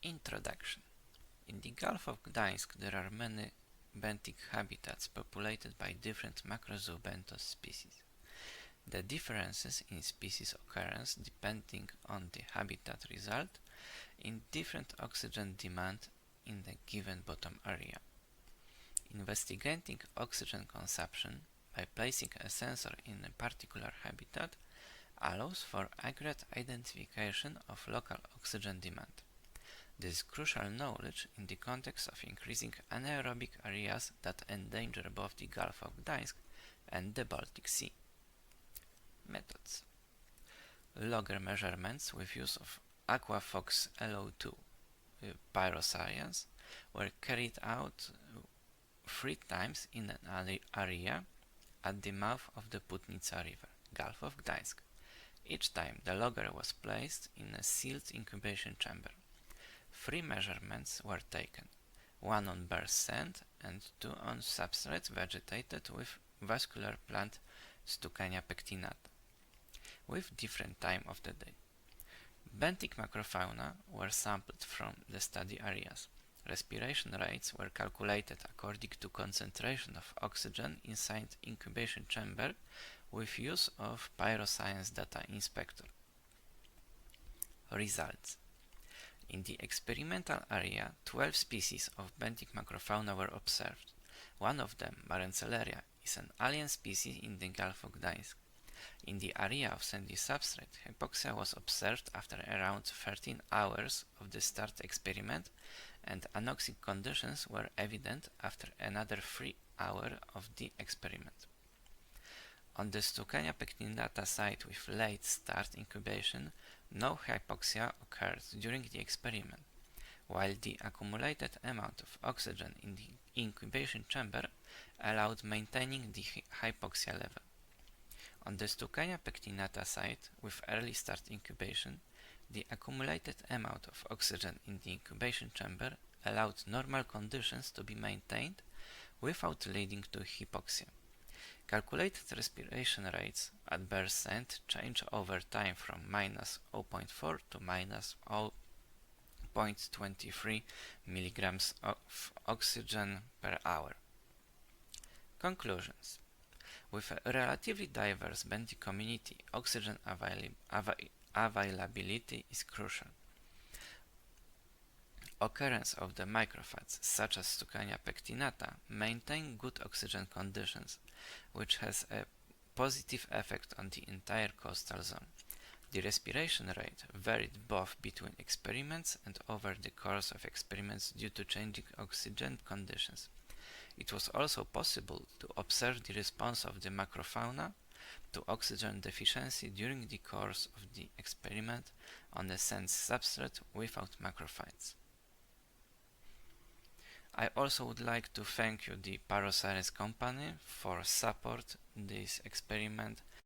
Introduction. In the Gulf of Gdansk there are many benthic habitats populated by different macrozoobenthos species. The differences in species occurrence depending on the habitat result in different oxygen demand in the given bottom area. Investigating oxygen consumption by placing a sensor in a particular habitat allows for accurate identification of local oxygen demand. This is crucial knowledge in the context of increasing anaerobic areas that endanger both the Gulf of Gdansk and the Baltic Sea. Methods: logger measurements with use of AquapHOx LO2 pyroscience were carried out 3 times in an area at the mouth of the Putnica River, Gulf of Gdansk. Each time the logger was placed in a sealed incubation chamber. 3 measurements were taken, 1 on bare sand and 2 on substrate vegetated with vascular plant Stucania pectinata, with different time of the day. Benthic macrofauna were sampled from the study areas. Respiration rates were calculated according to concentration of oxygen inside incubation chamber with use of pyroscience data inspector. Results: in the experimental area, 12 species of benthic macrofauna were observed. One of them, Barencelleria, is an alien species in the Gulf of Gdansk. In the area of sandy substrate, hypoxia was observed after around 13 hours of the start experiment, and anoxic conditions were evident after another 3 hours of the experiment. On the Stucania pectinata site with late start incubation, no hypoxia occurred during the experiment, while the accumulated amount of oxygen in the incubation chamber allowed maintaining the hypoxia level. On the Stucania pectinata site with early start incubation, the accumulated amount of oxygen in the incubation chamber allowed normal conditions to be maintained without leading to hypoxia. Calculated respiration rates at bare sand change over time from minus 0.4 to minus 0.23 mg of oxygen per hour. Conclusions: with a relatively diverse benthic community, oxygen availability is crucial. Occurrence of the microphytes, such as Stucania pectinata, maintain good oxygen conditions, which has a positive effect on the entire coastal zone. The respiration rate varied both between experiments and over the course of experiments due to changing oxygen conditions. It was also possible to observe the response of the macrofauna to oxygen deficiency during the course of the experiment on a sand substrate without macrophytes. I also would like to thank you, the Pyroscience company, for support this experiment